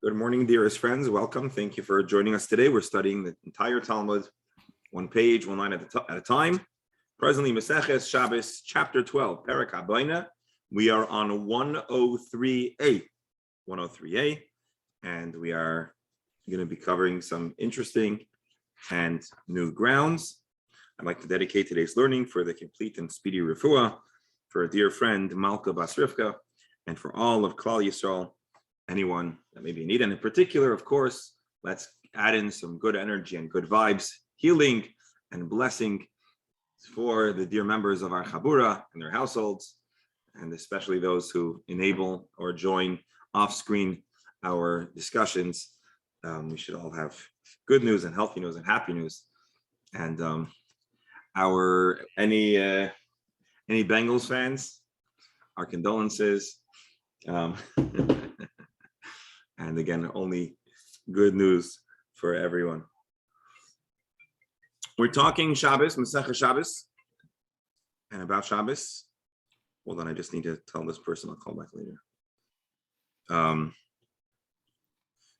Good morning, dearest friends. Welcome. Thank you for joining us today. We're studying the entire Talmud, one page, one line at a time. Presently, Maseches Shabbos, chapter 12, Perek Habayna. We are on 103A, 103A, and we are going to be covering some interesting and new grounds. I'd like to dedicate today's learning for the complete and speedy refuah for a dear friend, Malka Bas Rivka, and for all of Klal Yisrael, anyone that may be in need. And in particular, of course, let's add in some good energy and good vibes, healing and blessing for the dear members of our Chabura and their households, and especially those who enable or join off-screen our discussions. We should all have good news and healthy news and happy news. And any Bengals fans, our condolences. And again, only good news for everyone. We're talking Shabbos, Masechah Shabbos, and about Shabbos. Hold on, I just need to tell this person I'll call back later.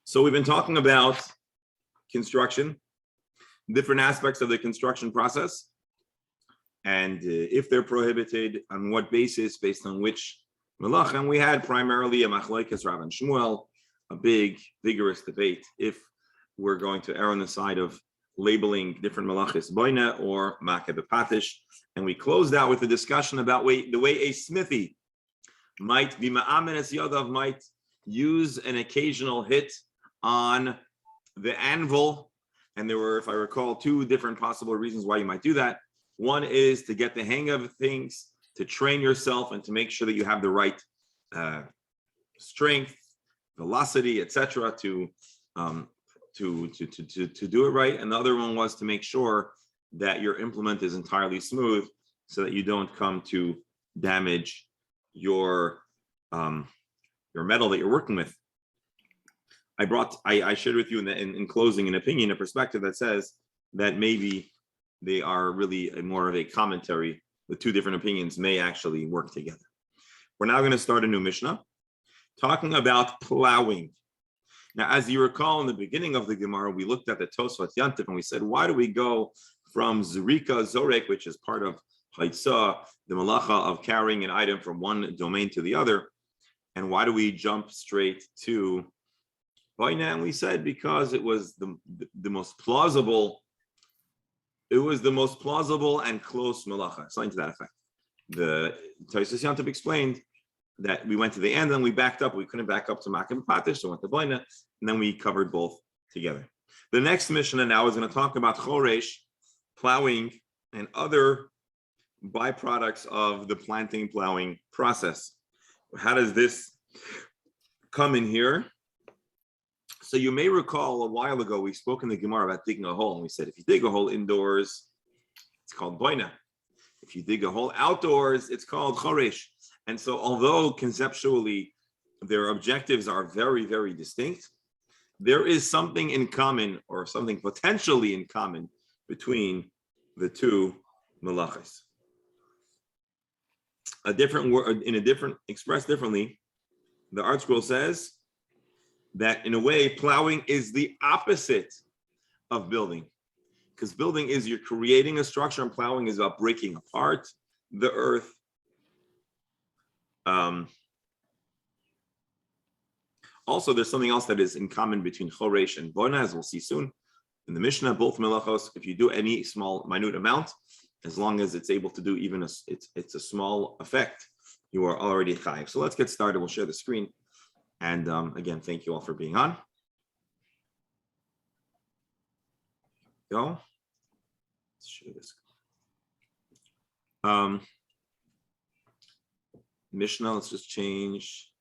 So we've been talking about construction, different aspects of the construction process, and if they're prohibited, on what basis, based on which malach. And we had primarily a machlokes Rav and Shmuel, a big, vigorous debate if we're going to err on the side of labeling different malachis boina or makeh b'patish. And we closed out with a discussion about the way a smithy might be ma'amen es yodav, might use an occasional hit on the anvil. And there were, if I recall, two different possible reasons why you might do that. One is to get the hang of things, to train yourself, and to make sure that you have the right strength, velocity, etc., to do it right. And the other one was to make sure that your implement is entirely smooth, so that you don't come to damage your metal that you're working with. I shared with you in closing an opinion, a perspective that says that maybe they are really more of a commentary. The two different opinions may actually work together. We're now going to start a new Mishnah, talking about plowing. Now, as you recall, in the beginning of the Gemara, we looked at the Tosfot Yantif, and we said, why do we go from Zerika Zorek, which is part of Chaitzah, the malacha of carrying an item from one domain to the other, and why do we jump straight to Boina? And we said because it was the most plausible. It was the most plausible and close malacha, something to that effect. The Tosfos Yantif explained that we went to the end and we backed up. We couldn't back up to makeh b'patish, so we went to boina, and then we covered both together. The next Mishnah now is going to talk about choresh, plowing, and other byproducts of the planting plowing process. How does this come in here? So you may recall a while ago we spoke in the Gemara about digging a hole, and we said if you dig a hole indoors, it's called boina. If you dig a hole outdoors, it's called choresh. And so although conceptually their objectives are very, very distinct, there is something in common, or something potentially in common, between the two malachas. A different word, expressed differently, the Art Scroll says that in a way, plowing is the opposite of building. Because building is you're creating a structure, and plowing is about breaking apart the earth. Also, there's something else that is in common between choresh and boina, as we'll see soon. In the Mishnah, both melachos, if you do any small, minute amount, as long as it's able to do even it's a small effect, you are already chayiv. So let's get started. We'll share the screen. And again, thank you all for being on. Go. Let's share this. Mishnah, let's just change.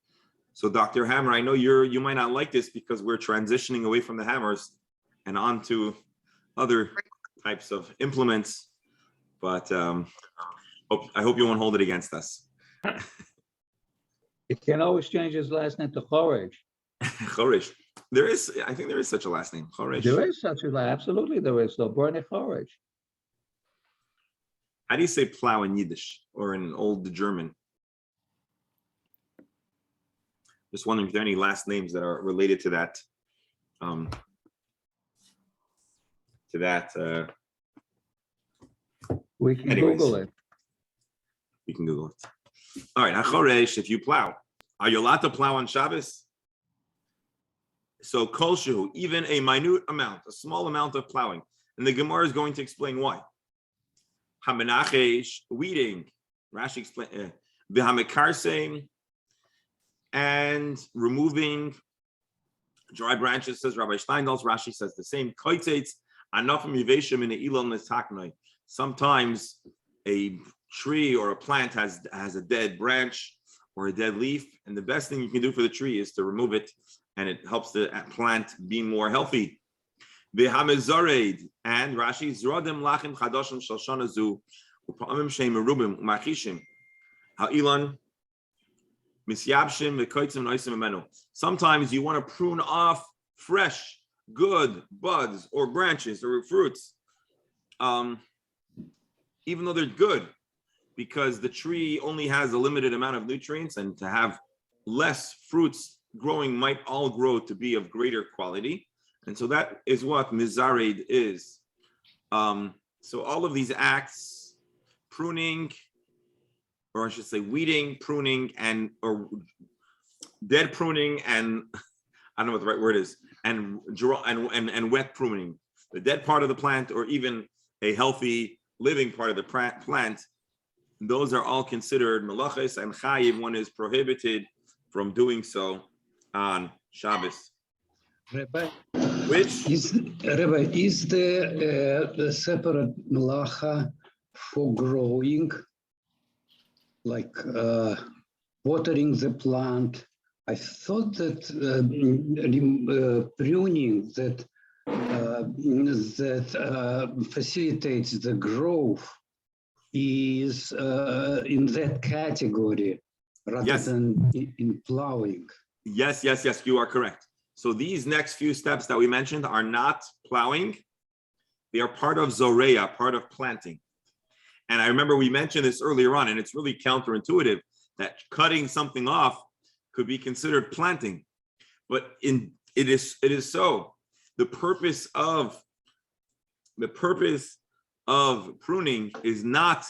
So Dr. Hammer, I know you might not like this because we're transitioning away from the hammers and onto other types of implements, but I hope you won't hold it against us. You can always change his last name to Choresh. Choresh. I think there is such a last name, Choresh. There is such a last, absolutely there is. So burn it Choresh. How do you say plow in Yiddish or in Old German? Just wondering if there are any last names that are related to that. We can Anyways. Google it. You can Google it. All right, hachoresh, if you plow, are you allowed to plow on Shabbos? So kolshu, even a minute amount, a small amount of plowing, and the Gemara is going to explain why. Hamenachesh, weeding. Rashi explain v'hamekarsem, and removing dry branches. Says Rabbi Steindals. Rashi says the same. Koitzeitz anafim yiveshim in the ilon l'taknoi. Sometimes a tree or a plant has a dead branch or a dead leaf, and the best thing you can do for the tree is to remove it, and it helps the plant be more healthy. V'hamezared, and Rashi zrodem lachim chadoshim shel shana zu upamim sheim merubim umachishim ha'ilon misyabshim v'koitzim noisim amenu. Sometimes you want to prune off fresh, good buds or branches or fruits, even though they're good, because the tree only has a limited amount of nutrients, and to have less fruits growing might all grow to be of greater quality. And so that is what mizared is. So all of these acts, pruning, or I should say weeding, pruning, or dead pruning, and I don't know what the right word is, and wet pruning, the dead part of the plant, or even a healthy living part of the plant, those are all considered melachos and chayiv. One is prohibited from doing so on Shabbos. Rabbi, Which is the separate melacha for growing, like watering the plant? I thought that pruning that facilitates the growth is in that category rather Yes. than in plowing. Yes, you are correct. So these next few steps that we mentioned are not plowing. They are part of zoreya, part of planting. And I remember we mentioned this earlier on, and it's really counterintuitive that cutting something off could be considered planting. But it is so. The purpose of pruning is not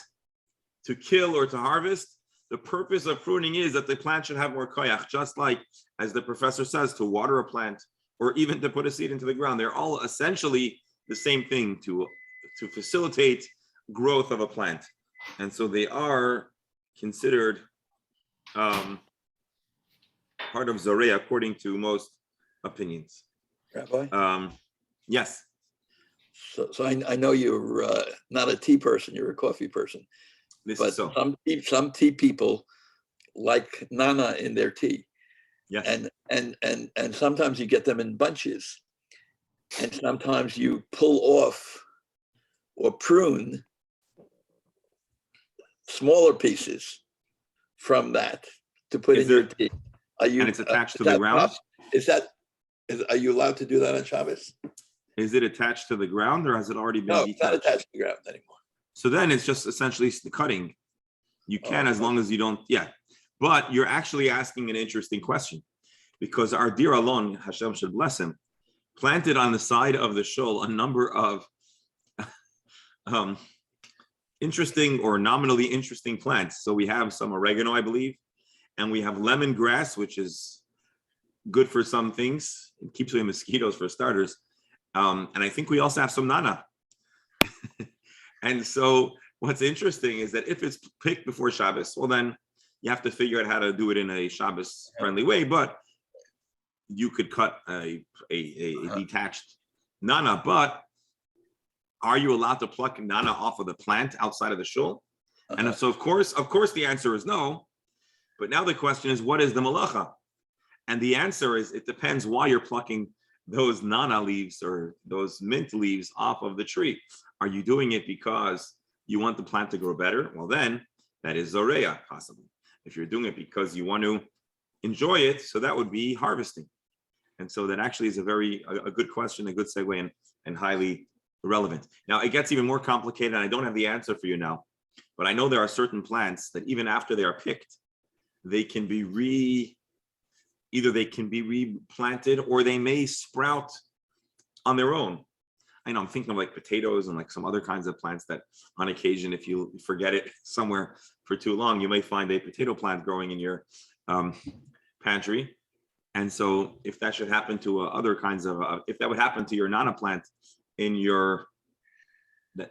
to kill or to harvest. The purpose of pruning is that the plant should have more koyach, just like, as the professor says, to water a plant or even to put a seed into the ground. They're all essentially the same thing, to facilitate growth of a plant. And so they are considered part of Zoreya according to most opinions. Rabbi? Yes. So I know you're not a tea person, you're a coffee person. This But is so. some tea people like nana in their tea. Yes. And sometimes you get them in bunches. And sometimes you pull off or prune smaller pieces from that to put in your tea. And it's attached to the ground? Are you allowed to do that on Shabbos? Is it attached to the ground, or has it already been No, detached? it's not attached to the ground anymore. So then it's just essentially the cutting. You can, as long as you don't, yeah. But you're actually asking an interesting question, because our dear Alon, Hashem should bless him, planted on the side of the shul a number of interesting or nominally interesting plants. So we have some oregano, I believe, and we have lemongrass, which is good for some things. It keeps away mosquitoes for starters. And I think we also have some nana. And so what's interesting is that if it's picked before Shabbos, well, then you have to figure out how to do it in a Shabbos friendly way, but you could cut a detached nana. But are you allowed to pluck nana off of the plant outside of the shul? And so of course the answer is no. But now the question is, what is the malacha? And the answer is, it depends why you're plucking those nana leaves or those mint leaves off of the tree. Are you doing it because you want the plant to grow better? Well, then that is zoreya, possibly. If you're doing it because you want to enjoy it, so that would be harvesting. And so that actually is a good question, a good segue, and highly relevant. Now it gets even more complicated, and I don't have the answer for you now, but I know there are certain plants that even after they are picked, they can be either they can be replanted or they may sprout on their own. I know I'm thinking of like potatoes and like some other kinds of plants that on occasion, if you forget it somewhere for too long, you may find a potato plant growing in your pantry. And so if that should happen to other kinds of, if that would happen to your nana plant in your,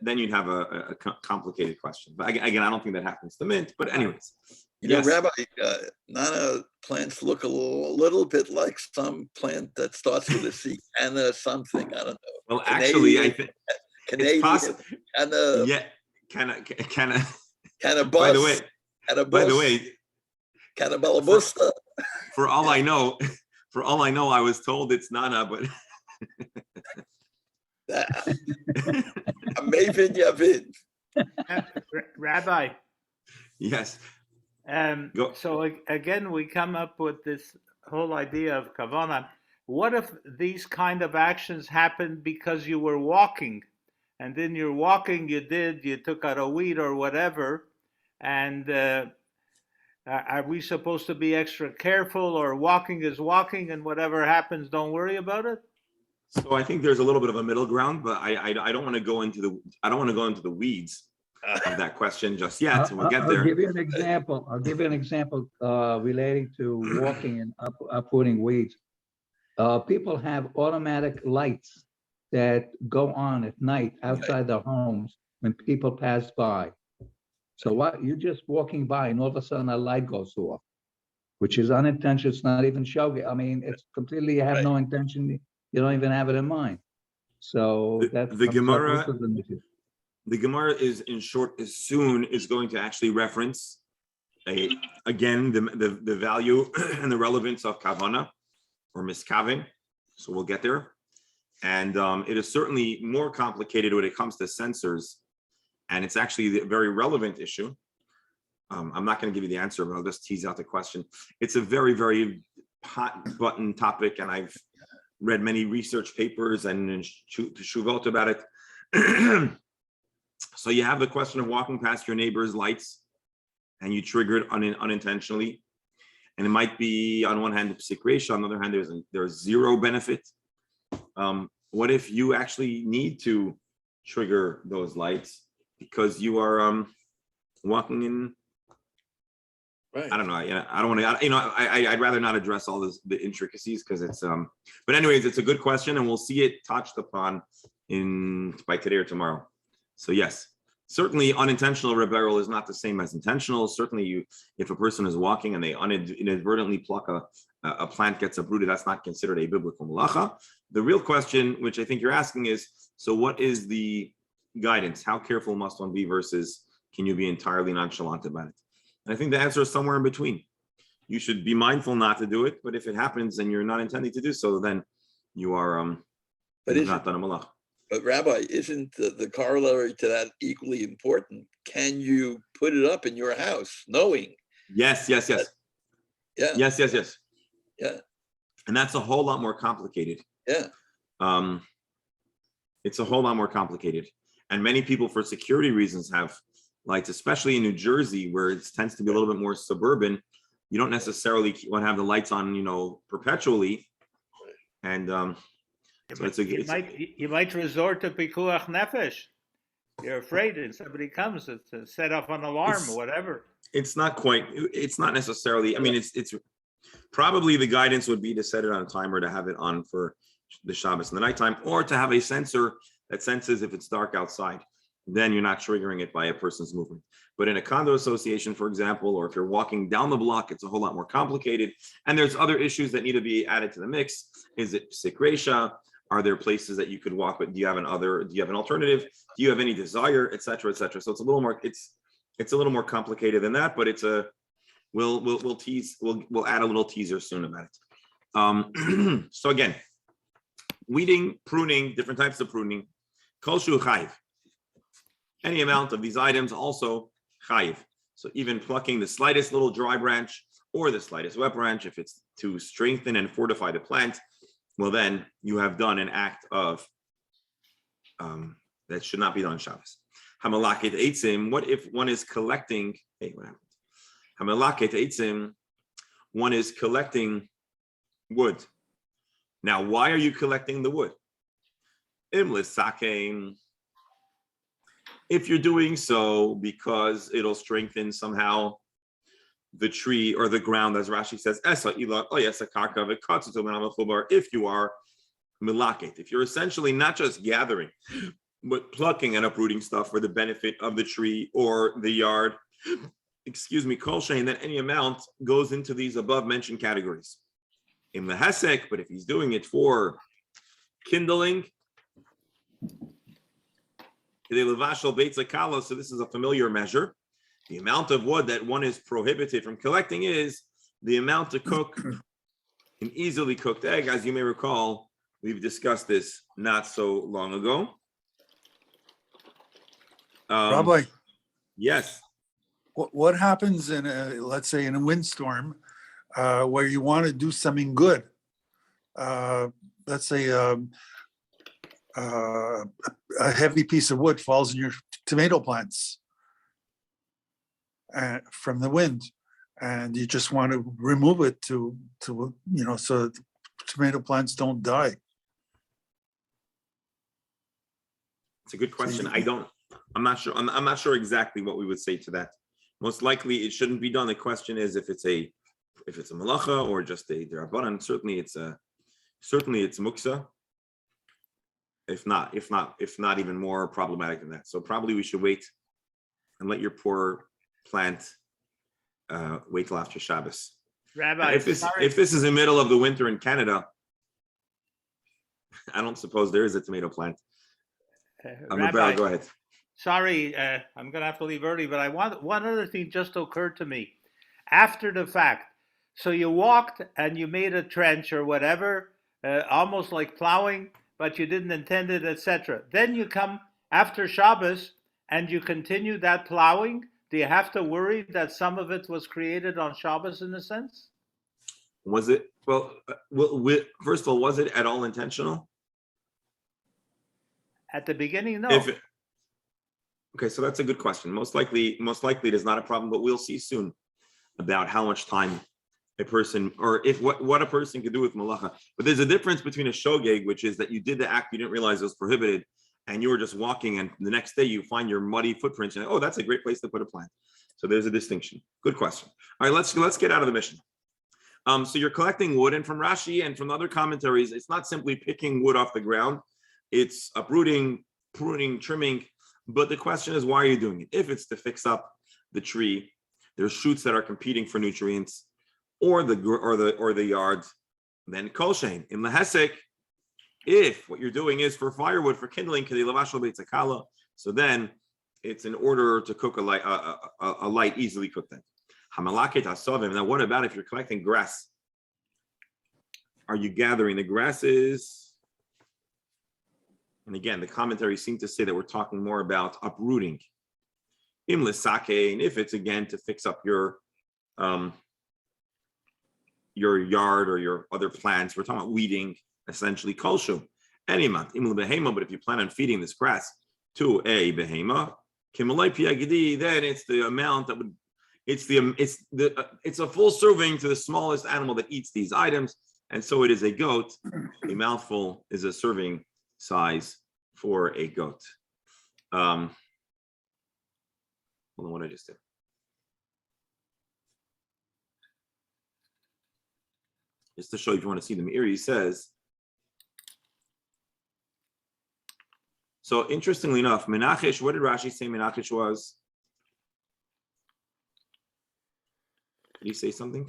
then you'd have a complicated question. But again, I don't think that happens to mint, but anyways. You know, Yes. Rabbi, nana plants look a little bit like some plant that starts with a C, Anna something, I don't know. Well, actually, I think Canadian, it's possible. Anna, Yeah, Cannabis, by the way, Cannabis, Cannabalabusta. for all I know, I was told it's nana, but Maven Yavin. Rabbi, yes. Go. so again, we come up with this whole idea of kavana. What if these kind of actions happened because you were walking, and in your walking you took out a weed or whatever, and are we supposed to be extra careful, or walking is walking and whatever happens, don't worry about it? So I think there's a little bit of a middle ground, but I don't want to go into the weeds of that question just yet. We'll get there. I'll give you an example. Relating to walking and uprooting weeds. People have automatic lights that go on at night outside their homes when people pass by. So what, you're just walking by and all of a sudden a light goes off, which is unintentional. It's not even shogeg. I mean, it's completely, you have no intention. You don't even have it in mind. So that's the Gemara. The Gemara is, in short, as soon is going to actually reference again the value and the relevance of kavana or miskavin. So we'll get there. And it is certainly more complicated when it comes to sensors. And it's actually a very relevant issue. I'm not going to give you the answer, but I'll just tease out the question. It's a very, very hot button topic, and I've read many research papers and shuvot about it. So you have the question of walking past your neighbor's lights, and you trigger it unintentionally. And it might be, on one hand, psik reisha, on the other hand, there's zero benefit. What if you actually need to trigger those lights because you are walking in? Right. I don't know. I don't want to. I'd rather not address all the intricacies because it's. But anyways, it's a good question, and we'll see it touched upon by today or tomorrow. So yes, certainly unintentional rebberal is not the same as intentional. Certainly, if a person is walking and they inadvertently pluck a plant gets uprooted, that's not considered a biblical malacha. The real question, which I think you're asking, is: so what is the guidance? How careful must one be versus can you be entirely nonchalant about it? And I think the answer is somewhere in between. You should be mindful not to do it, but if it happens and you're not intending to do so, then you are not done a malacha. But Rabbi, isn't the corollary to that equally important? Can you put it up in your house knowing? Yes. Yeah. Yes. Yeah. And that's a whole lot more complicated. Yeah. It's a whole lot more complicated. And many people, for security reasons, have lights, especially in New Jersey, where it tends to be a little bit more suburban. You don't necessarily want to have the lights on, perpetually. And so you might resort to pikuach nefesh. You're afraid if somebody comes to set off an alarm or whatever. It's not necessarily. I mean, it's probably the guidance would be to set it on a timer, to have it on for the Shabbos in the nighttime, or to have a sensor that senses if it's dark outside. Then you're not triggering it by a person's movement. But in a condo association, for example, or if you're walking down the block, it's a whole lot more complicated. And there's other issues that need to be added to the mix. Is it psik reisha? Are there places that you could walk, but do you have an alternative? Do you have any desire, et cetera, et cetera? So it's a little more complicated than that, but we'll add a little teaser soon about it. So again, weeding, pruning, different types of pruning, kol shu chayiv. Any amount of these items also chayiv. So even plucking the slightest little dry branch or the slightest wet branch, if it's to strengthen and fortify the plant, well, then you have done an act of that should not be done Shabbos. Hamalaket eitzim. What if one is collecting? Hey, what happened? Hamalaket eitzim. One is collecting wood. Now, why are you collecting the wood? If you're doing so because it'll strengthen somehow the tree or the ground, as Rashi says, if you are milaket, if you're essentially not just gathering, but plucking and uprooting stuff for the benefit of the tree or the yard, kol shein, then any amount goes into these above mentioned categories. In the hesek, but if he's doing it for kindling, so this is a familiar measure. The amount of wood that one is prohibited from collecting is the amount to cook an easily cooked egg. As you may recall, we've discussed this not so long ago. Rabbi, Yes. what happens in let's say in a windstorm where you want to do something good? Let's say a heavy piece of wood falls in your tomato plants from the wind, and you just want to remove it to so the tomato plants don't die. It's a good question. I'm not sure. I'm not sure exactly what we would say to that. Most likely, it shouldn't be done. The question is if it's a malacha or just a derabanan. Certainly, it's muksa. If not even more problematic than that. So probably we should wait and let your poor plant wait till after Shabbos. Rabbi, If this is the middle of the winter in Canada, I don't suppose there is a tomato plant. Rabbi, go ahead. sorry, I'm going to have to leave early, but I want one other thing just occurred to me after the fact. So you walked and you made a trench or whatever, almost like plowing, but you didn't intend it, etc. Then you come after Shabbos and you continue that plowing. Do you have to worry that some of it was created on Shabbos in a sense? Was it first of all, was it at all intentional? At the beginning, no. Okay, so that's a good question. Most likely it is not a problem, but we'll see soon about how much time a person, or if what a person could do with malacha. But there's a difference between a shogeg, which is that you did the act, you didn't realize it was prohibited, and you were just walking, and the next day you find your muddy footprints, and that's a great place to put a plant. So there's a distinction. Good question. All right, let's get out of the mission. So you're collecting wood, and from Rashi and from other commentaries, it's not simply picking wood off the ground. It's uprooting, pruning, trimming. But the question is, why are you doing it? If it's to fix up the tree, there's shoots that are competing for nutrients, or the yards, then kol shein in lahesek. If what you're doing is for firewood, for kindling, so then it's in order to cook a light, easily cooked thing. Now, what about if you're collecting grass? Are you gathering the grasses? And again, the commentaries seem to say that we're talking more about uprooting. Im l'sake, and if it's again to fix up your yard or your other plants, we're talking about weeding, essentially kolshu. Any month, im l'behema, but if you plan on feeding this grass to a behema, kimalai piagidi, then it's the amount that would, it's a full serving to the smallest animal that eats these items, and so it is a goat. A mouthful is a serving size for a goat. Hold on, what I just did. Just to show you if you want to see the Meiri, he says, so interestingly enough, Menachesh, what did Rashi say Menachesh was? Did he say something?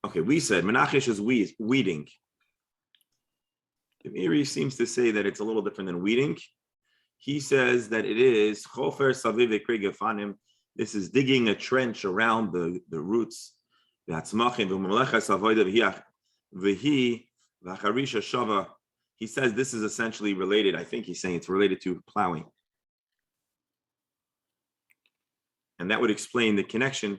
Okay, we said Menachesh is weeding. The Meiri seems to say that it's a little different than weeding. He says that it is chofer saviv v'krei gefanim. This is digging a trench around the roots. He says this is essentially related. I think he's saying it's related to plowing. And that would explain the connection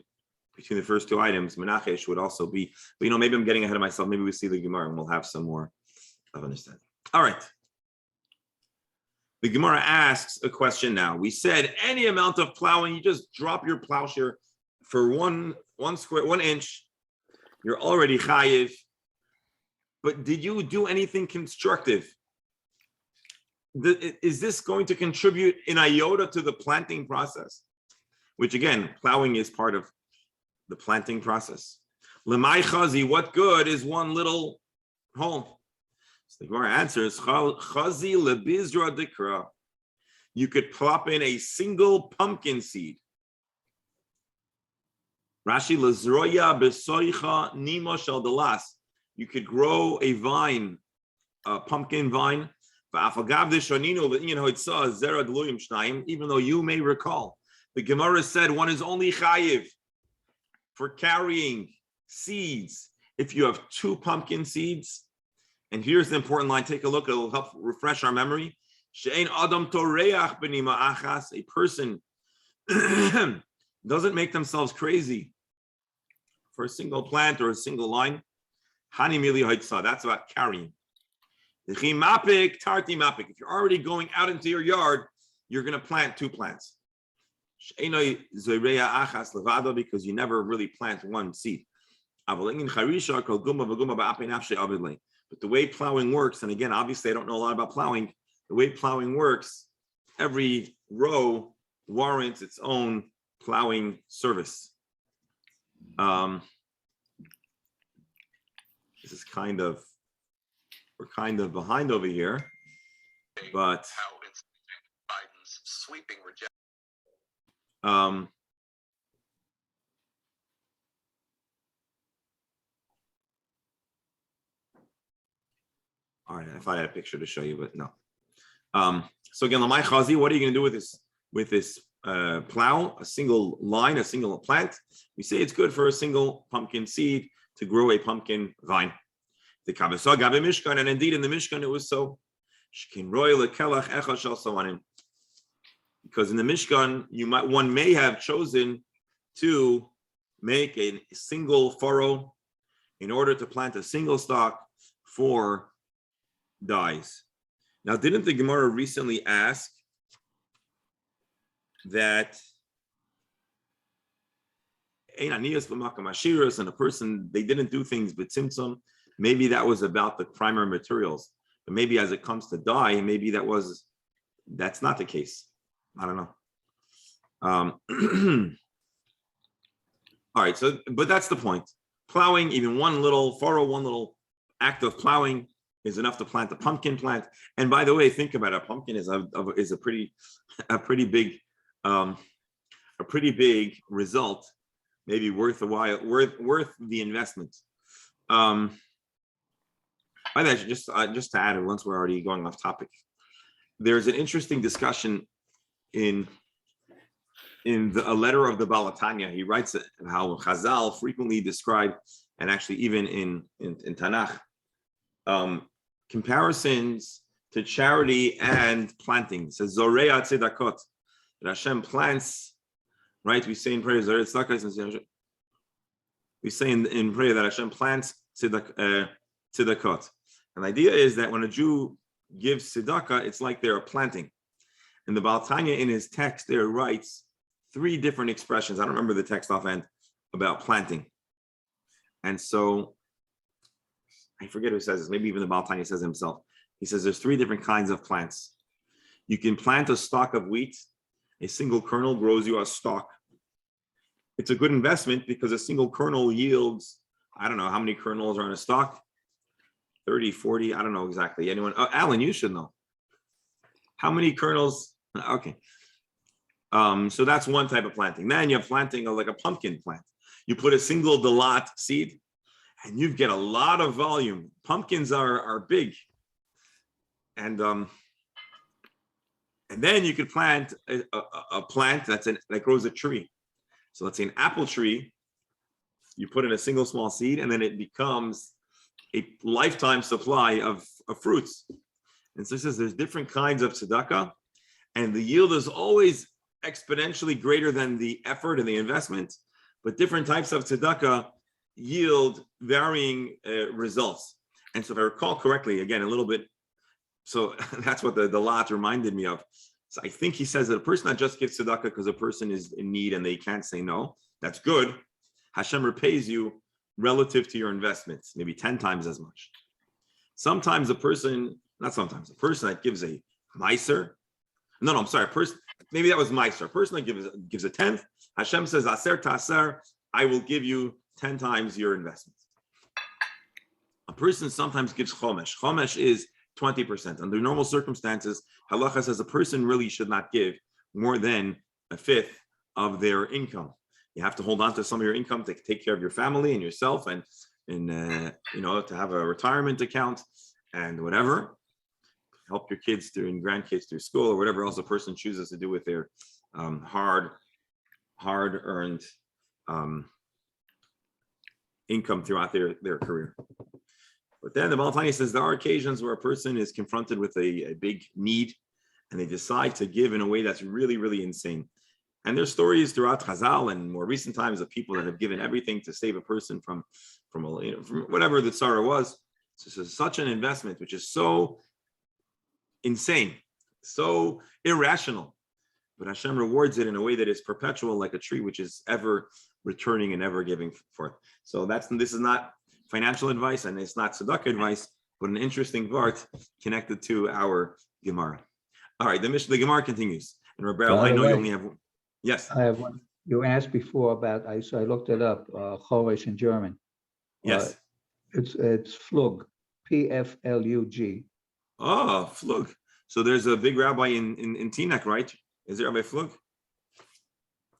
between the first two items. Menachesh would also be, but maybe I'm getting ahead of myself. Maybe we see the Gemara and we'll have some more of understanding. All right. The Gemara asks a question now. We said any amount of plowing, you just drop your plowshare for one inch, you're already chayiv. But did you do anything constructive? Is this going to contribute in iota to the planting process? Which again, plowing is part of the planting process. Lemai chazi, what good is one little hole? So the Gemara answers, chazi lebizra dikra. You could plop in a single pumpkin seed. Rashi lezroya besoicha nimo shel delas. You could grow a vine, a pumpkin vine. Even though you may recall, the Gemara said one is only chayiv for carrying seeds if you have 2 pumpkin seeds. And here's the important line. Take a look. It'll help refresh our memory. A person doesn't make themselves crazy for a single plant or a single line. That's about carrying. If you're already going out into your yard, you're going to plant 2 plants. Because you never really plant one seed. But the way plowing works, and again, obviously I don't know a lot about plowing, the way plowing works, every row warrants its own plowing service. This is we're kind of behind over here, but Biden's sweeping rejection. All right, I thought I had a picture to show you, but no. So again, Lamai Chazi, what are you going to do with this plow? A single line, a single plant. We say it's good for a single pumpkin seed to grow a pumpkin vine. The Kabbalah Gabe Mishkan, and indeed in the Mishkan it was so. Because in the Mishkan, one may have chosen to make a single furrow in order to plant a single stalk for dyes. Now, didn't the Gemara recently ask that and a person, they didn't do things but tzimtzum? Maybe that was about the primary materials, but maybe as it comes to dye, maybe that's not the case. I don't know. All right, so but that's the point. Plowing, even one little furrow, one little act of plowing is enough to plant a pumpkin plant. And by the way, think about it. A pumpkin is a pretty big result, maybe worth the investment. By the way, just to add, once we're already going off topic, there's an interesting discussion in a letter of the Balatanya. He writes how Chazal frequently describe, and actually even in Tanakh, comparisons to charity and planting. It says Zorea tzedakot, that Hashem plants, right? We say in prayer, we say in prayer that Hashem plants tzedakot. And the idea is that when a Jew gives tzedakah, it's like they're planting. And the Baal Tanya in his text there writes 3 different expressions. I don't remember the text offhand about planting. And so I forget who says this. Maybe even the Baal Tanya says himself. He says there's 3 different kinds of plants. You can plant a stalk of wheat. A single kernel grows you a stalk. It's a good investment because a single kernel yields, I don't know how many kernels are on a stalk. 30, 40, I don't know exactly. Anyone? Oh, Alan, you should know. How many kernels? Okay. So that's one type of planting. Then you're planting like a pumpkin plant. You put a single delat seed and you get a lot of volume. Pumpkins are big. And then you could plant a plant that grows a tree. So let's say an apple tree, you put in a single small seed and then it becomes a lifetime supply of fruits. And so it says there's different kinds of tzedakah, and the yield is always exponentially greater than the effort and the investment, but different types of tzedakah yield varying results. And so if I recall correctly, again, a little bit So that's what the lot reminded me of. So I think he says that a person that just gives tzedakah because a person is in need and they can't say no, that's good. Hashem repays you relative to your investments, maybe 10 times as much. Sometimes a person that gives a meiser, a person, maybe that was meiser, a person that gives a tenth, Hashem says, aser taser, I will give you 10 times your investment. A person sometimes gives chomesh. Chomesh is 20%. Under normal circumstances, halacha says a person really should not give more than a fifth of their income. You have to hold on to some of your income to take care of your family and yourself, and to have a retirement account and whatever, help your kids and grandkids through school or whatever else a person chooses to do with their hard-earned income throughout their career. But then the Balatani says there are occasions where a person is confronted with a big need and they decide to give in a way that's really, really insane. And there's stories throughout Chazal and more recent times of people that have given everything to save a person from whatever the tzara was. So this is such an investment which is so insane, so irrational. But Hashem rewards it in a way that is perpetual, like a tree which is ever returning and ever giving forth. So this is not financial advice and it's not tzedakah advice, but an interesting part connected to our Gemara. All right, the Gemara continues. And Rebel, I know you only have one. Yes. I have one. You asked before about, so I looked it up, Choresh in German. Yes. It's Pflug, P-F-L-U-G. Oh, Pflug. So there's a big rabbi in Teaneck, right? Is it Rabbi Pflug?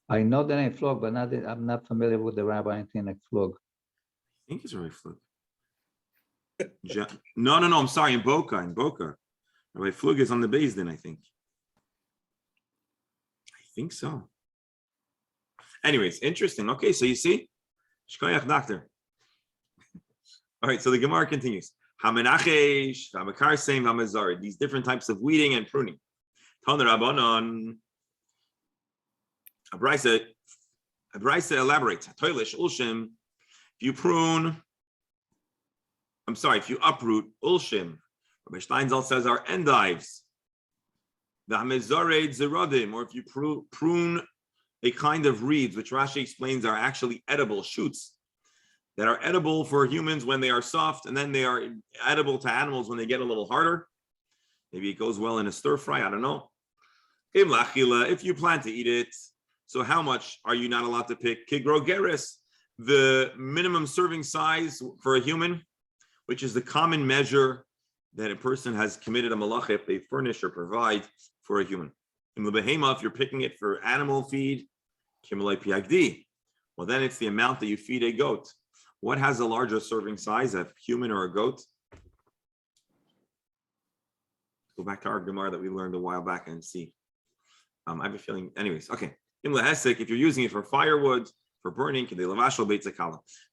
I know the name Pflug, but I'm not familiar with the rabbi in Teaneck, Pflug. I think it's Rabbi Pflug. No, I'm sorry, in Boca. Rabbi Pflug is on the base then, I think. I think so. Anyways, interesting. Okay, so you see, Shkoyach doctor. All right, so the Gemara continues. Hamenachesh, Hamakarsem, Hamazar, these different types of weeding and pruning. Taner Rabbanon. A Brisa elaborates. Toilish Ulshim. If you uproot Ulshim, Rabbi Steinzal says are endives. The Hamizared Zeradim, or if you prune a kind of reeds, which Rashi explains are actually edible shoots that are edible for humans when they are soft, and then they are edible to animals when they get a little harder. Maybe it goes well in a stir fry, I don't know. If you plan to eat it, so how much are you not allowed to pick? Kigrogeris, the minimum serving size for a human, which is the common measure that a person has committed a malacha if they furnish or provide for a human. In the behema, if you're picking it for animal feed, kimolai piagdi, well then it's the amount that you feed a goat. What has a larger serving size, a human or a goat? Go back to our Gemara that we learned a while back and see. I have a feeling, anyways, okay. If you're using it for firewood, for burning,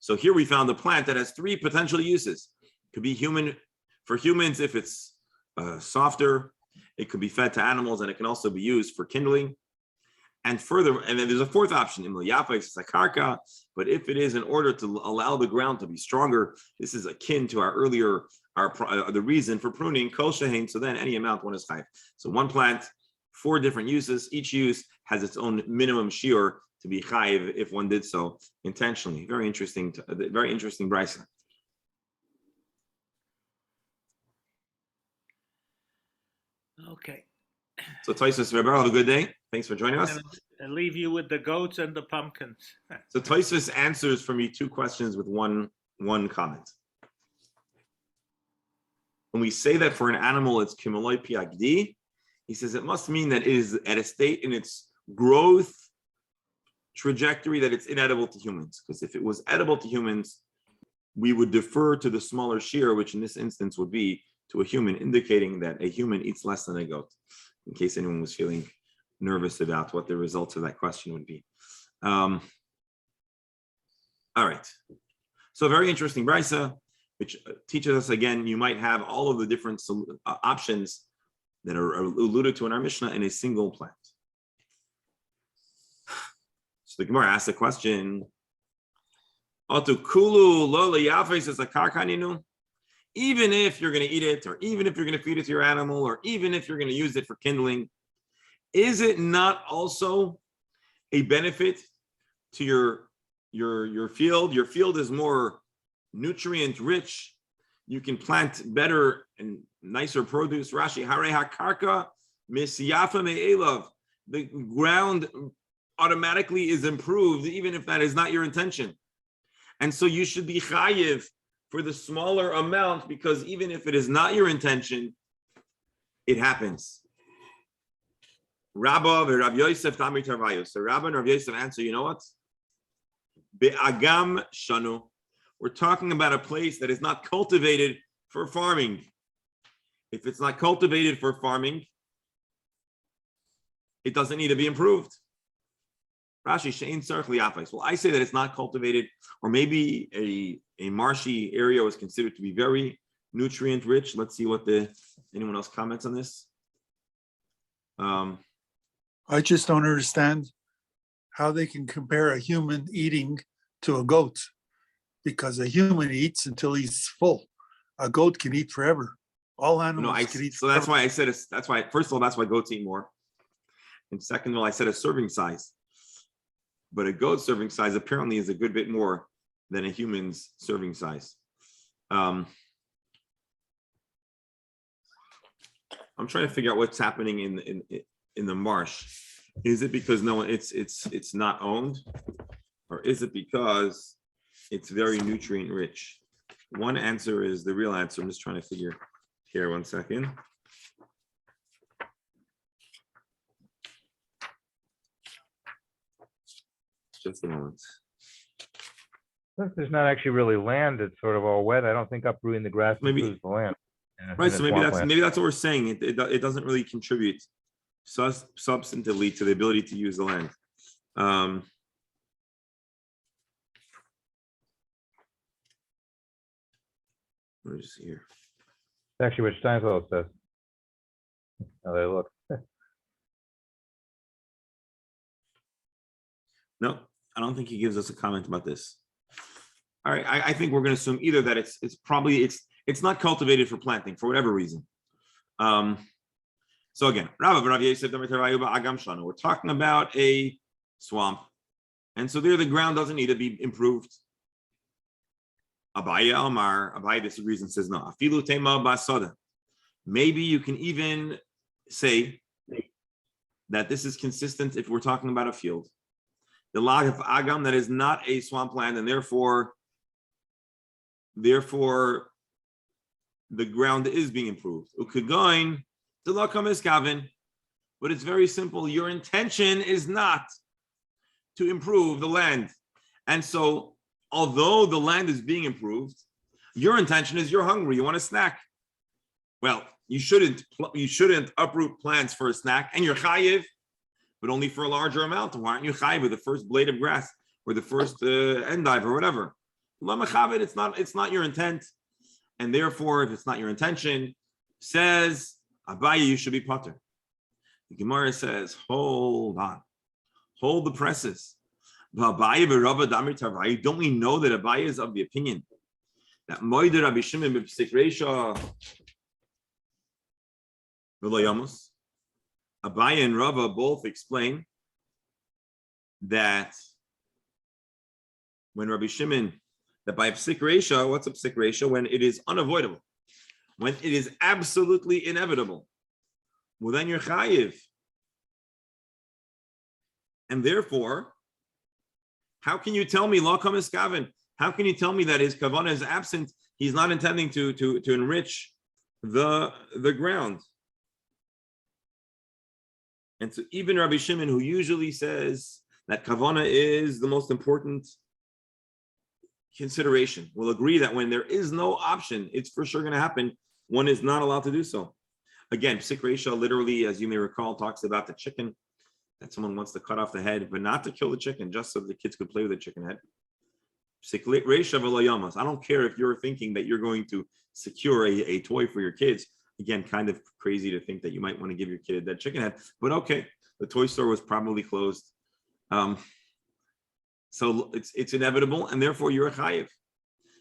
so here we found a plant that has 3 potential uses. It could be human, for humans if it's softer. It could be fed to animals, and it can also be used for kindling. And further, and then there's a 4th option, but if it is in order to allow the ground to be stronger, this is akin to our earlier, the reason for pruning, kol shehein, so then any amount one is chayiv. So one plant, 4 different uses, each use has its own minimum shiur to be chayiv if one did so intentionally. Very interesting brisa. Okay. So Tosfos, Rebbe, have a good day. Thanks for joining us. And leave you with the goats and the pumpkins. So Tosfos answers for me 2 questions with one comment. When we say that for an animal it's kimoloi piagdi, he says it must mean that it is at a state in its growth trajectory that it's inedible to humans. Because if it was edible to humans, we would defer to the smaller shear, which in this instance would be to a human, indicating that a human eats less than a goat, in case anyone was feeling nervous about what the results of that question would be. All right. So very interesting brisa, which teaches us, again, you might have all of the different options that are alluded to in our Mishnah in a single plant. So the Gemara asks the question, even if you're going to eat it, or even if you're going to feed it to your animal, or even if you're going to use it for kindling, is it not also a benefit to your field? Your field is more nutrient rich. You can plant better and nicer produce. Rashi, hare hakarka misyafa me'elav. The ground automatically is improved, even if that is not your intention. And so you should be chayiv for the smaller amount, because even if it is not your intention, it happens. Rabba and Rav Yosef Tamir Tarvayu. So Rabba and Rav Yosef answer, you know what? Be'agam shanu. We're talking about a place that is not cultivated for farming. If it's not cultivated for farming, it doesn't need to be improved. Rashi, she'ein tzarich li'afais. Well, I say that it's not cultivated, or maybe a marshy area was considered to be very nutrient rich. Let's see what anyone else comments on this. I just don't understand how they can compare a human eating to a goat, because a human eats until he's full. A goat can eat forever. All animals can eat so forever. that's why I said that's why, first of all, that's why goats eat more. And second of all, I said a serving size. But a goat serving size apparently is a good bit more than a human's serving size. I'm trying to figure out what's happening in the marsh. Is it because it's not owned, or is it because it's very nutrient rich? One answer is the real answer. I'm just trying to figure here. 1 second. Just a moment. Since there's not actually really land, it's sort of all wet. I don't think uprooting the grass improves the land. Right, so maybe that's what we're saying. It doesn't really contribute substantively to the ability to use the land. Let me just see here. It's actually what Steinfeld says. How they look. No, I don't think he gives us a comment about this. All right, I think we're going to assume either that it's not cultivated for planting for whatever reason. So again, we're talking about a swamp, and so there the ground doesn't need to be improved. Abaye disagrees and says no. Maybe you can even say that this is consistent if we're talking about a field. The lag of agam, that is not a swampland, and therefore the ground is being improved. Ukegoin, the lakam is kavin, but it's very simple. Your intention is not to improve the land, and so although the land is being improved, your intention is you're hungry, you want a snack. Well, you shouldn't uproot plants for a snack, and you're chayiv, but only for a larger amount. Why aren't you chayiv with the first blade of grass or the first endive or whatever? It's not your intent, and therefore, if it's not your intention, says Abaye, you should be potter. The Gemara says, hold on, hold the presses. Don't we know that Abaye is of the opinion that Moed Rabbi Shimon b'Psik Reisha v'lo Yamos? Abaye and Rava both explain that when Rabbi Shimon, that by Psik Reisha, what's a Psik Reisha? When it is unavoidable, when it is absolutely inevitable, well then you're chayiv. And therefore, how can you tell me lo kamis kavin? How can you tell me that his kavanah is absent? He's not intending to enrich the ground. And so even Rabbi Shimon, who usually says that kavanah is the most important consideration, will agree that when there is no option, it's for sure going to happen. One is not allowed to do so. Again, Psik Reisha literally, as you may recall, talks about the chicken, that someone wants to cut off the head, but not to kill the chicken, just so the kids could play with the chicken head. Psik Reisha v'lo Yamas. I don't care if you're thinking that you're going to secure a toy for your kids. Again, kind of crazy to think that you might want to give your kid a dead chicken head, but okay, the toy store was probably closed. So it's inevitable, and therefore you're a chayiv.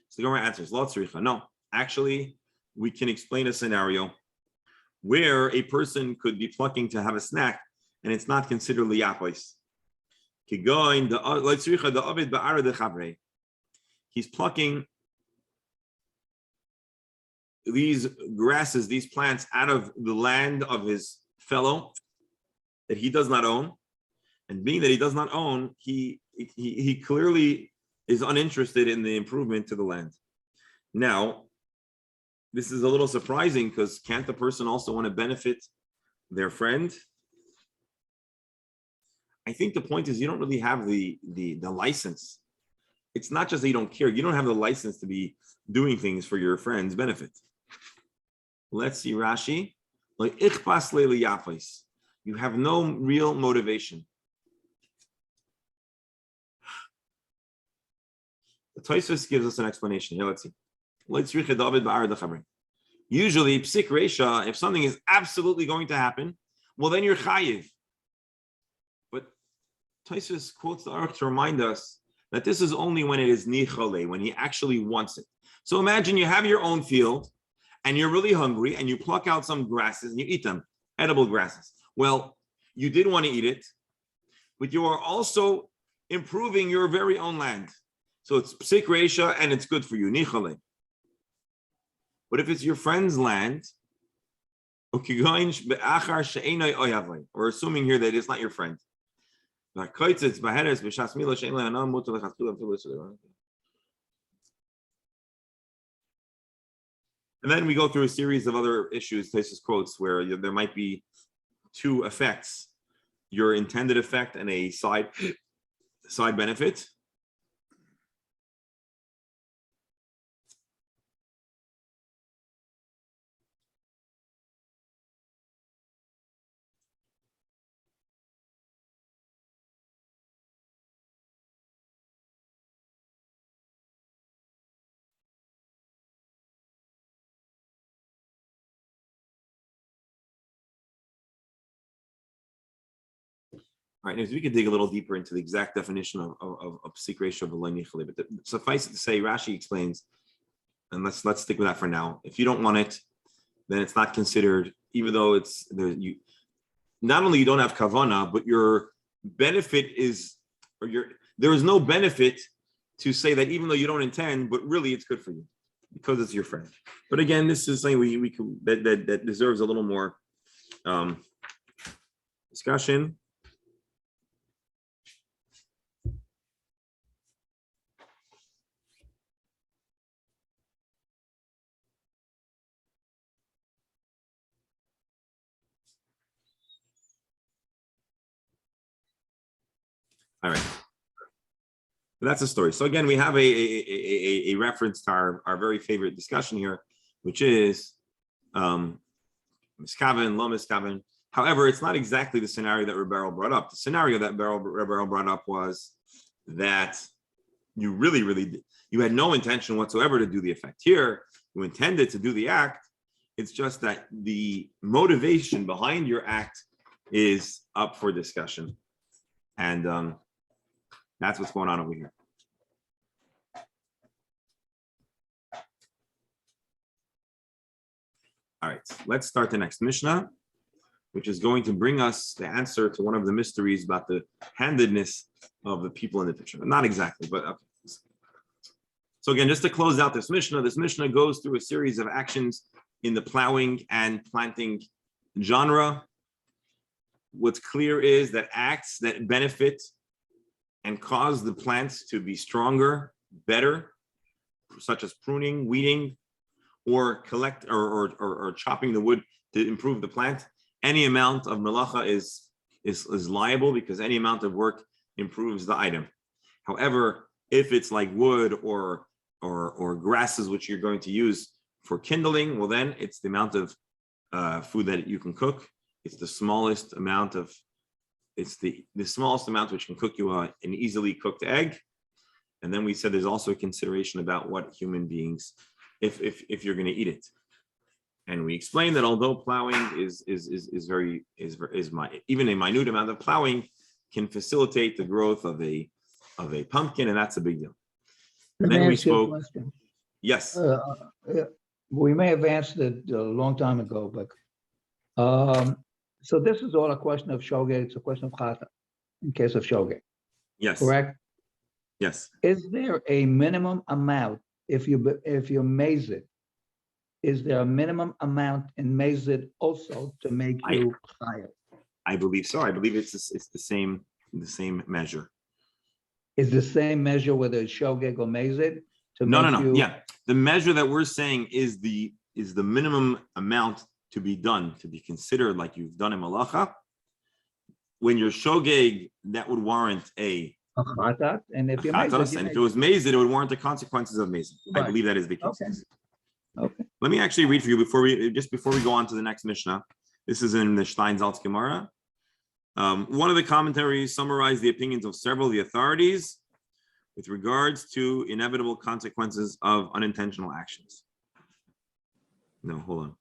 So the Gemara answers, no, actually, we can explain a scenario where a person could be plucking to have a snack and it's not considered liyapos. He's plucking these grasses, these plants out of the land of his fellow that he does not own. And being that he does not own, he clearly is uninterested in the improvement to the land. Now, this is a little surprising because can't the person also want to benefit their friend? I think the point is you don't really have the license. It's not just that you don't care. You don't have the license to be doing things for your friend's benefit. Let's see Rashi. You have no real motivation. The Tosfos gives us an explanation. Here, let's see. Usually, psik reisha, if something is absolutely going to happen, well, then you're chayiv. But Tosfos quotes the Aruch to remind us that this is only when it is nichole, when he actually wants it. So imagine you have your own field, and you're really hungry, and you pluck out some grasses, and you eat them, edible grasses. Well, you did want to eat it, but you are also improving your very own land. So it's psik reisha, and it's good for you, nichole. But if it's your friend's land, or assuming here that it's not your friend. And then we go through a series of other issues, Tosfos quotes, where there might be two effects, your intended effect and a side benefit. All right, if we could dig a little deeper into the exact definition of psik reisha v'lo nichole, but suffice it to say, Rashi explains, and let's stick with that for now. If you don't want it, then it's not considered, even though it's there. You not only you don't have kavana, but your benefit is, there is no benefit to say that even though you don't intend, but really it's good for you because it's your friend. But again, this is something we can that deserves a little more discussion. All right, but that's the story. So again, we have a reference to our very favorite discussion here, which is miskaven, lo miskaven. However, it's not exactly the scenario that Rebbe brought up. The scenario that Rebbe brought up was that you you had no intention whatsoever to do the effect. Here, you intended to do the act. It's just that the motivation behind your act is up for discussion, and that's what's going on over here. All right, let's start the next Mishnah, which is going to bring us the answer to one of the mysteries about the handedness of the people in the picture. Not exactly, but okay. So again, just to close out this Mishnah goes through a series of actions in the plowing and planting genre. What's clear is that acts that benefit and cause the plants to be stronger, better, such as pruning, weeding, or or chopping the wood to improve the plant. Any amount of melacha is liable because any amount of work improves the item. However, if it's like wood or grasses which you're going to use for kindling, well then it's the amount of food that you can cook. It's the smallest amount of the smallest amount which can cook you an easily cooked egg. And then we said there's also a consideration about what human beings, if you're going to eat it. And we explained that although plowing even a minute amount of plowing can facilitate the growth of a pumpkin, and that's a big deal. And then we spoke. Yes. we may have answered it a long time ago, but, so this is all a question of shogeg, it's a question of chata, in case of shogeg, Yes. correct? Yes. Is there a minimum amount, if you maze it, is there a minimum amount in mazid also to make you higher? I believe so. I believe it's the same measure. Is the same measure whether it's shogeg or mazid to No. make you? Yeah, the measure that we're saying is the minimum amount to be done, to be considered like you've done a malacha. When you're shogeg, that would warrant a chatat, and if you chatas, and if it was mazid, it would warrant the consequences of mazid. I Right. believe that is the case. Okay. Okay. Let me actually read for you before we go on to the next Mishnah. This is in the Steinsaltz Gemara. One of the commentaries summarized the opinions of several of the authorities with regards to inevitable consequences of unintentional actions. No, hold on.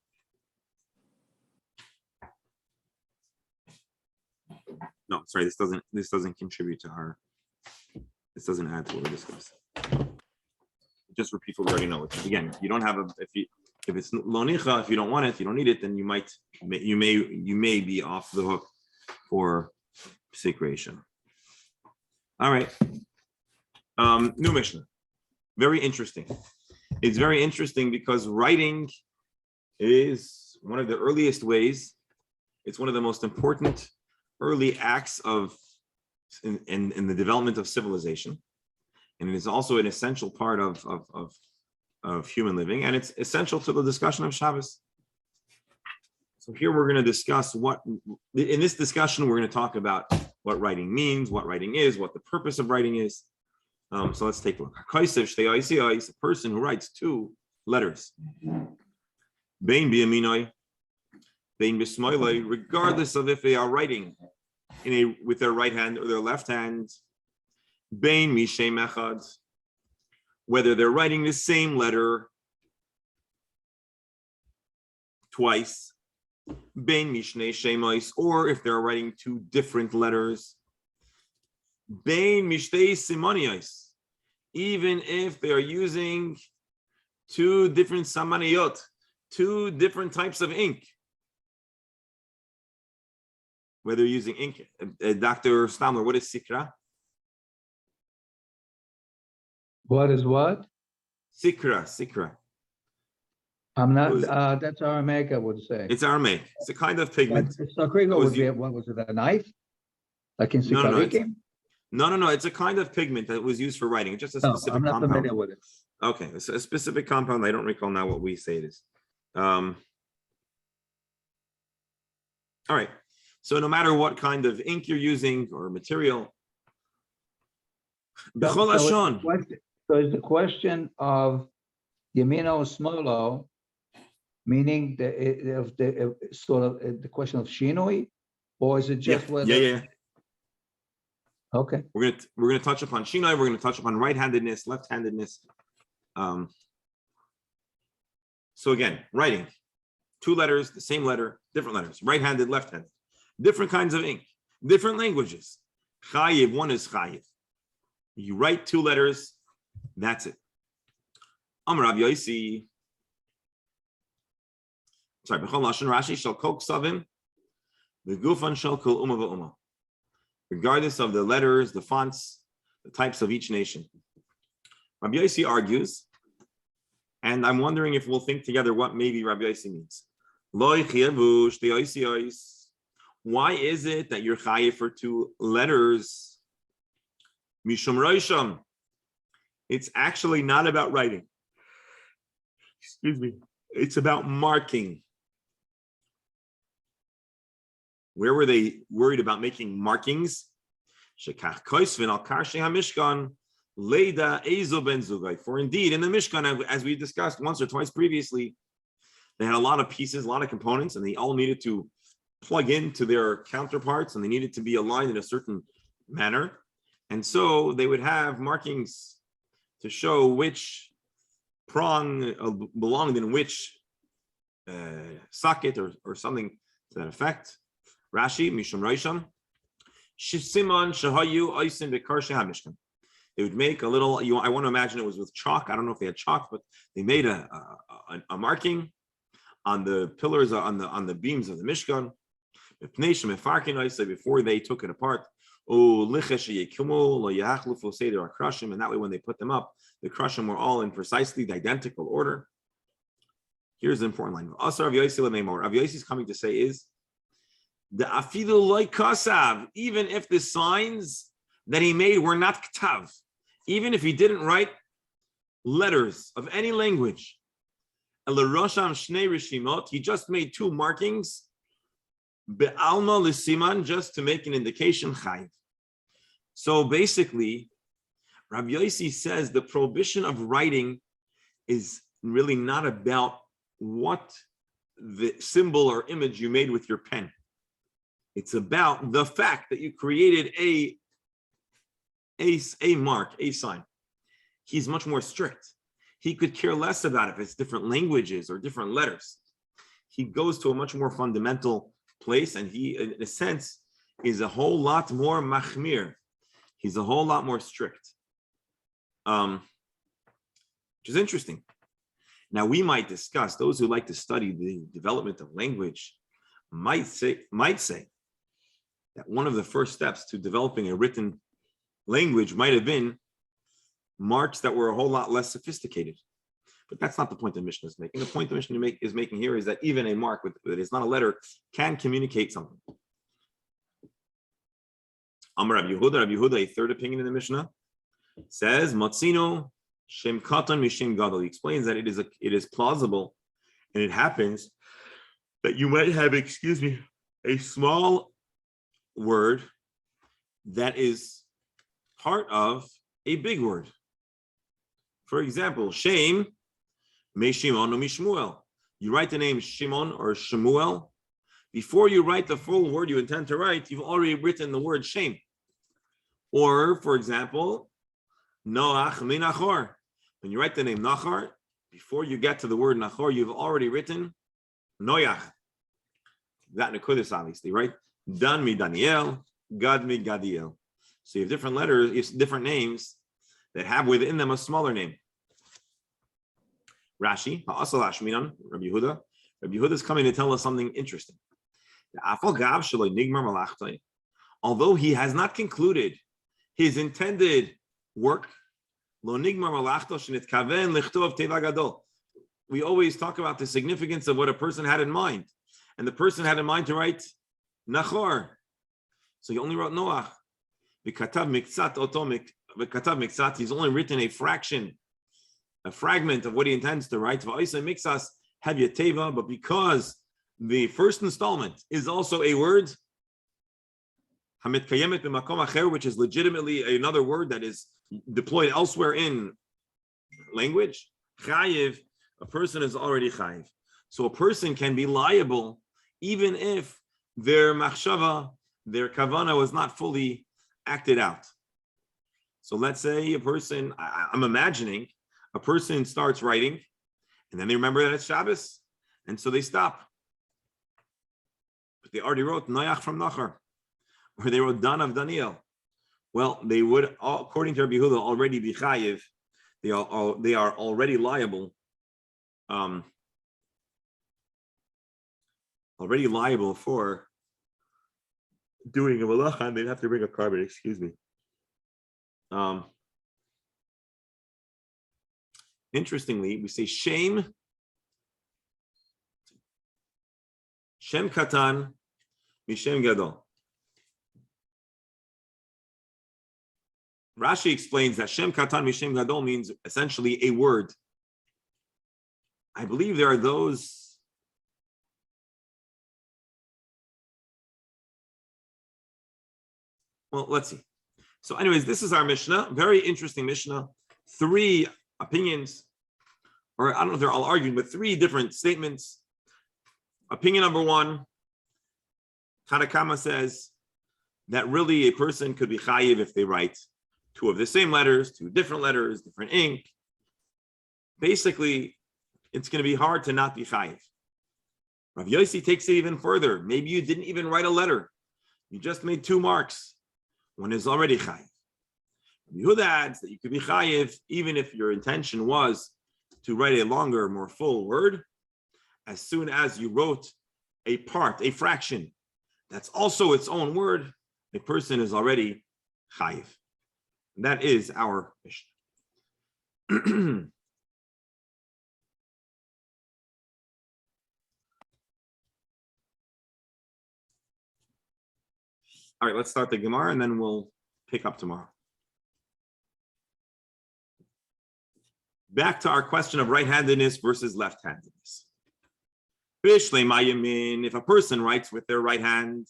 No, sorry, this doesn't contribute to our. This doesn't add to what we're discussing. Just repeat what we already know. Again, you don't have if it's lonicha, if you don't want it, you don't need it, then you may be off the hook for psik. All right. New Mishnah. Very interesting. It's very interesting because writing is one of the earliest ways. It's one of the most important early acts in the development of civilization. And it is also an essential part of human living, and it's essential to the discussion of Shabbos. So here we're going to discuss in this discussion, we're going to talk about what writing means, what writing is, what the purpose of writing is. So let's take a look. A person who writes two letters, bein b'yaminoi, bein b'smoiloi, regardless of if they are writing with their right hand or their left hand, bein mishem echad, whether they're writing the same letter twice, bein mishnei shemos, or if they're writing two different letters, bein mishtei simonios, even if they are using two different samaniyot, two different types of ink. Whether you're using ink, Dr. Stamler, what is sikra? What is what? Sikra. I'm not, that's Aramaic, I would say. It's Aramaic. It's a kind of pigment. Sakriga would be, what was it, a knife? Like in Sikarikim? No. It's a kind of pigment that was used for writing. It's just a specific I'm not compound. familiar with it. Okay, it's a specific compound. I don't recall now what we say it is. All right. So no matter what kind of ink you're using or material, So is the question of Yamino Smolo, meaning the sort of the question of Shinoi, or is it just whether? Yeah. Okay. We're gonna touch upon Shinoi. We're gonna touch upon right-handedness, left-handedness. So again, writing, two letters, the same letter, different letters, right-handed, left-handed, different kinds of ink, different languages. Chayiv, one is chayiv. You write two letters, that's it. Amar Rav Yosi. Sorry, B'chol Lashon Rashi shall kol ksavim, v'gufan shall kol umma v'umma. Regardless of the letters, the fonts, the types of each nation. Rabbi Yosi argues, and I'm wondering if we'll think together what maybe Rabbi Yosi means. Why is it that you're chayiv for two letters? Mishum Roisham. It's actually not about writing. Excuse me. It's about marking. Where were they worried about making markings? For indeed, in the Mishkan, as we discussed once or twice previously, they had a lot of pieces, a lot of components, and they all needed to plug into their counterparts, and they needed to be aligned in a certain manner. And so they would have markings to show which prong belonged in which socket or something to that effect. Rashi, Mishum Roisham, Siman Shahayu Oisim Bekarshe HaMishkan. They would make a little, I want to imagine it was with chalk. I don't know if they had chalk, but they made a marking on the pillars, on the beams of the Mishkan. Before they took it apart. And that way, when they put them up, the crushim were all in precisely the identical order. Here's the important line. Rav Yossi is coming to say is the afidu loy kasav, even if the signs that he made were not ktav, even if he didn't write letters of any language, he just made two markings, be'alma l'siman, just to make an indication chayiv. So basically, Rav Yossi says the prohibition of writing is really not about what the symbol or image you made with your pen. It's about the fact that you created a mark, a sign. He's much more strict. He could care less about if it's different languages or different letters. He goes to a much more fundamental place, and he, in a sense, is a whole lot more machmir. He's a whole lot more strict, which is interesting. Now, we might discuss, those who like to study the development of language might say that one of the first steps to developing a written language might have been marks that were a whole lot less sophisticated. But that's not the point the Mishnah is making. The point the Mishnah is making here is that even a mark that is not a letter can communicate something. Amar Rabbi Yehuda, a third opinion in the Mishnah, says, Matzino Shem Katan Mishim Gadol. He explains that it is plausible, and it happens that you might have, a small word that is part of a big word. For example, Shem Me Shimon or Mishmuel. You write the name Shimon or Shemuel. Before you write the full word you intend to write, you've already written the word Shem. Or, for example, Noach mi Nachor. When you write the name Nachor, before you get to the word Nachor, you've already written Noach. That Nekudis, obviously, right? Dan mi Daniel, Gad mi Gadiel. So you have different letters, different names that have within them a smaller name. Rashi, Ha'asal Hashminan, Rabbi Yehuda. Rabbi Yehuda is coming to tell us something interesting. Although he has not concluded his intended work, we always talk about the significance of what a person had in mind. And the person had in mind to write Nachor. So he only wrote Noach. He's only written a fraction, a fragment of what he intends to write. But because the first installment is also a word, which is legitimately another word that is deployed elsewhere in language, chayiv, a person is already chayiv. So a person can be liable even if their machshava, their kavana was not fully acted out. So let's say a person, I'm imagining, a person starts writing, and then they remember that it's Shabbos, and so they stop. But they already wrote Noach from Nachor, or they wrote Dan of Daniel. Well, they would, according to Rabbi Yehuda, already be chayiv. They are already liable. Already liable for doing a malacha, and they'd have to bring a carbon. Excuse me. Interestingly, we say Shem Katan Mishem Gadol. Rashi explains that Shem Katan Mishem Gadol means essentially a word. I believe there are those. Well, let's see. So anyways, this is our Mishnah. Very interesting Mishnah. Three opinions, or I don't know if they're all arguing, but three different statements. Opinion number one, Tanakama says that really a person could be chayiv if they write two of the same letters, two different letters, different ink. Basically, it's going to be hard to not be chayiv. Rav Yossi takes it even further. Maybe you didn't even write a letter. You just made two marks. One is already chayiv. Yehuda adds that you could be chayiv even if your intention was to write a longer, more full word. As soon as you wrote a part, a fraction, that's also its own word, a person is already chayiv. And that is our Mishnah. All right, let's start the Gemara and then we'll pick up tomorrow. Back to our question of right-handedness versus left-handedness. If a person writes with their right hand,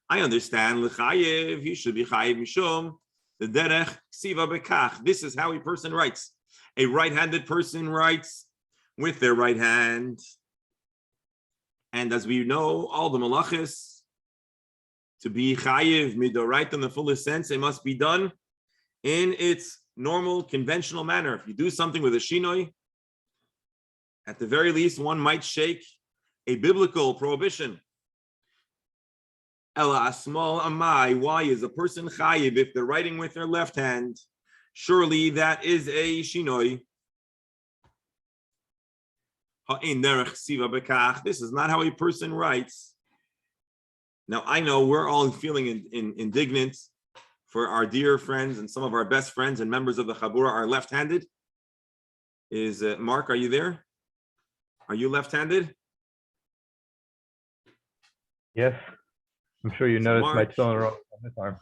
I understand l'chayev, he should be chayev mishum the derech ksiva bekach. This is how a person writes. A right-handed person writes with their right hand, and as we know, all the malachis, to be chayev midoraita in the fullest sense, it must be done in its normal, conventional manner. If you do something with a shinoi, at the very least, one might shake a biblical prohibition. Ela asmal amai, why is a person chayiv if they're writing with their left hand? Surely that is a shinoi. Ha'in derech siva bekach. This is not how a person writes. Now, I know we're all feeling indignant for our dear friends and some of our best friends and members of the Chabura are left-handed. Is Mark, are you there? Are you left-handed? Yes, I'm sure you noticed my Mark, tefillin on this arm.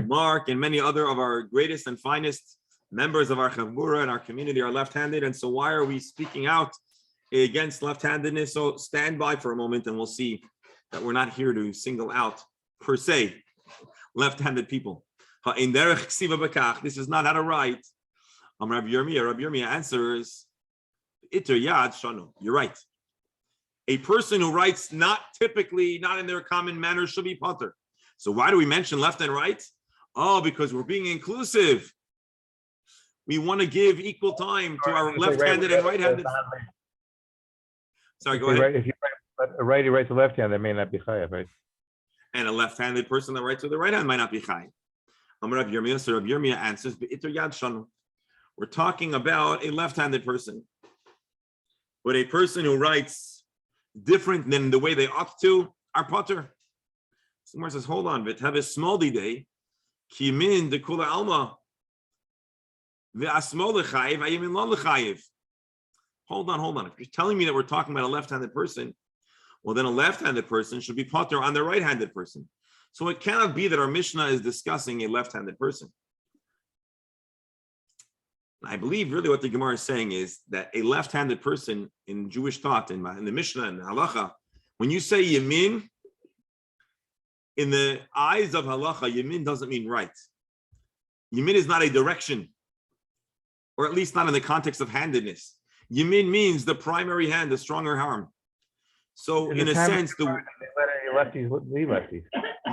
Mark and many other of our greatest and finest members of our Chabura and our community are left-handed. And so why are we speaking out against left-handedness? So stand by for a moment and we'll see that we're not here to single out, per se, left-handed people. This is not how to write. Rabbi Yirmiyah answers, Iter yad shanu. You're right. A person who writes not typically, not in their common manner, should be patur. So why do we mention left and right? Oh, because we're being inclusive. We want to give equal time to our left-handed and right-handed. Sorry, go ahead. If you write a righty writes a left hand, that may not be chayav, right? And a left-handed person that writes with the right hand might not be chayav. Rabbi Yirmiyah answers, Iter yad shanu. We're talking about a left-handed person. But a person who writes different than the way they ought to are patur. Someone says, hold on, but have a small day, kimin de kula alma, ve'asmol lechayiv, ayimin lo lechayiv. Hold on. If you're telling me that we're talking about a left-handed person, well, then a left-handed person should be patur on the right-handed person. So it cannot be that our Mishnah is discussing a left-handed person. I believe really what the Gemara is saying is that a left-handed person in Jewish thought, in the Mishnah and the Halacha, when you say Yamin, in the eyes of Halacha, Yamin doesn't mean right. Yamin is not a direction, or at least not in the context of handedness. Yamin means the primary hand, the stronger arm. So in a sense, they let any lefties leave lefties.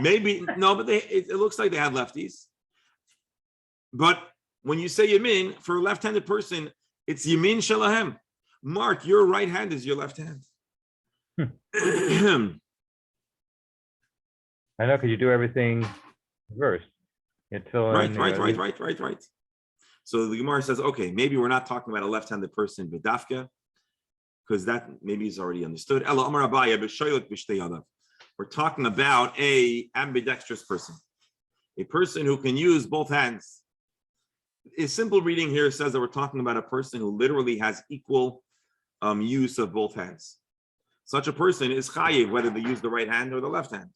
Maybe, no, but it looks like they had lefties. But when you say Yamin, for a left-handed person, it's Yamin Shalahem. Mark, your right hand is your left hand. I know, because you do everything reversed. Right. So the Gemara says, okay, maybe we're not talking about a left-handed person, B'dafka, because that maybe is already understood. We're talking about a ambidextrous person, a person who can use both hands. A simple reading here says that we're talking about a person who literally has equal use of both hands. Such a person is chayiv, whether they use the right hand or the left hand.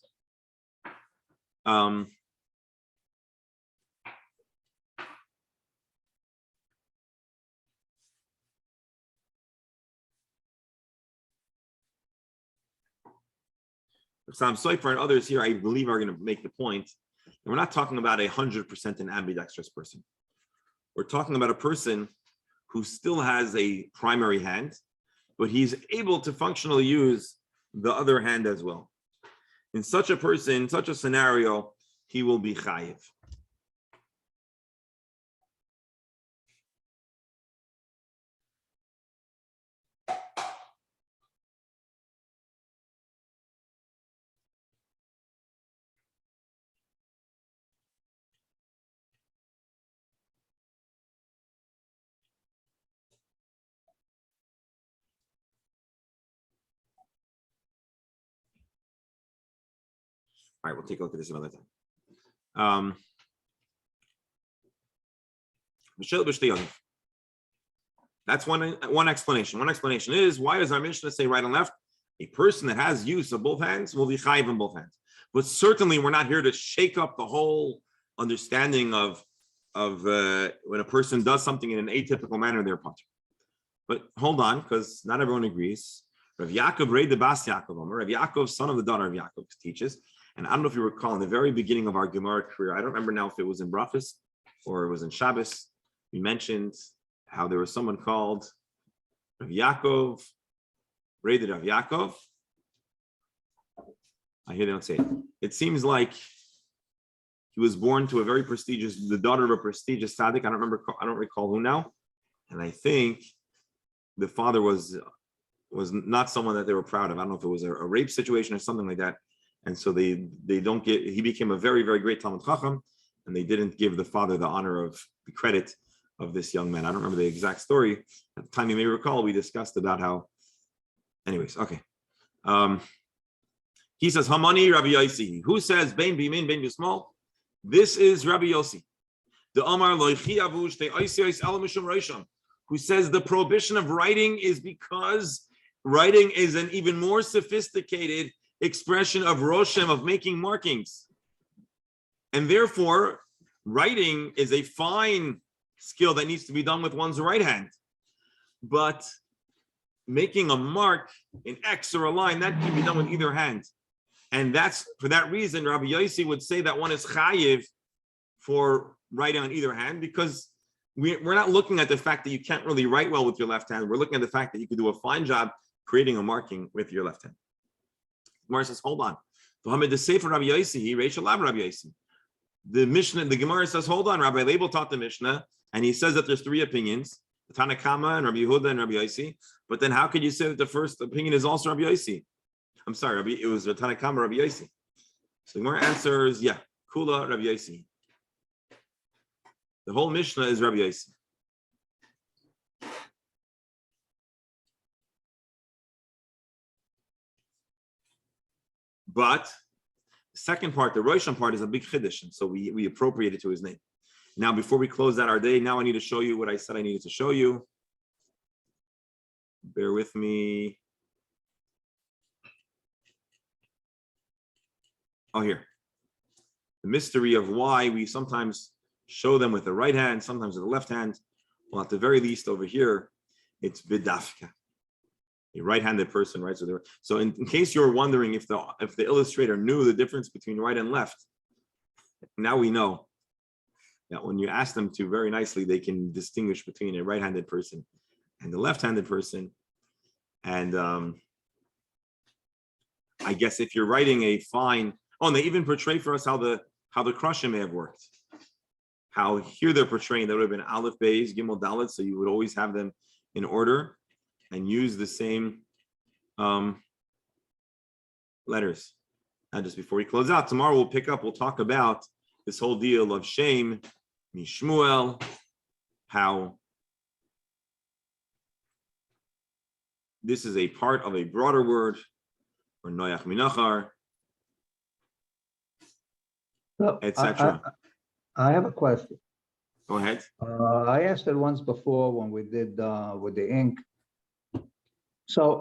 Sam Soifer and others here, I believe, are going to make the point that we're not talking about 100% an ambidextrous person. We're talking about a person who still has a primary hand, but he's able to functionally use the other hand as well. In such a person, such a scenario, he will be chayiv. right, we'll take a look at this another time. That's one explanation. One explanation is, why does our Mishnah say right and left? A person that has use of both hands will be chayiv in both hands. But certainly we're not here to shake up the whole understanding of when a person does something in an atypical manner, they're potter. But hold on, because not everyone agrees. Rav Yaakov Rei de Bas Yaakov, Rav Yaakov, son of the daughter of Yaakov, teaches. And I don't know if you recall, in the very beginning of our Gemara career, I don't remember now if it was in Brachos or it was in Shabbos, we mentioned how there was someone called Rav Yaakov, Rei de Rav Yaakov. I hear they don't say it. It seems like he was born to a very prestigious, the daughter of a prestigious tzaddik. I don't recall who now. And I think the father was not someone that they were proud of. I don't know if it was a rape situation or something like that. And so he became a very, very great Talmud Chacham, and they didn't give the father the honor of the credit of this young man. I don't remember the exact story. At the time, you may recall, we discussed about how, anyways, okay. He says, Hamani Rabbi Yossi. Who says, Bain Bimin, Bain Bismol? This is Rabbi Yossi. The Amar Loichi Avush, the Oisios Alamishum Roisham, who says the prohibition of writing is because writing is an even more sophisticated expression of Roshem, of making markings. And therefore, writing is a fine skill that needs to be done with one's right hand. But making a mark, an X or a line, that can be done with either hand. And that's for that reason, Rabbi Yossi would say that one is chayiv for writing on either hand, because we're not looking at the fact that you can't really write well with your left hand. We're looking at the fact that you could do a fine job creating a marking with your left hand. Gemara says, hold on. The Mishnah, the Gemara says, hold on. Rabbi Label taught the Mishnah, and he says that there's three opinions: the Tanna Kama and Rabbi Yehuda and Rabbi Yossi. But then, how could you say that the first opinion is also Rabbi Yossi? I'm sorry, it was Tanna Kama, Rabbi Yossi. So the Gemara answers, yeah, Kula, Rabbi Yossi. The whole Mishnah is Rabbi Yossi. But the second part, the Rosham part, is a big chiddush, and so we appropriate it to his name. Now, before we close out our day, now I need to show you what I said I needed to show you. Bear with me. Oh, here. The mystery of why we sometimes show them with the right hand, sometimes with the left hand. Well, at the very least over here, it's bidafka. A right-handed person, right? So in case you're wondering if the illustrator knew the difference between right and left, now we know that when you ask them to very nicely, they can distinguish between a right-handed person and the left-handed person. And I guess if you're writing a fine, and they even portray for us how the Krushim may have worked. How here they're portraying that would have been Aleph, Beis, Gimel, Dalet, so you would always have them in order and use the same letters. And just before we close out, tomorrow we'll talk about this whole deal of shame, Mishmuel, how this is a part of a broader word, or Noach Minachar, etc. I have a question. Go ahead. I asked it once before when we did with the ink. So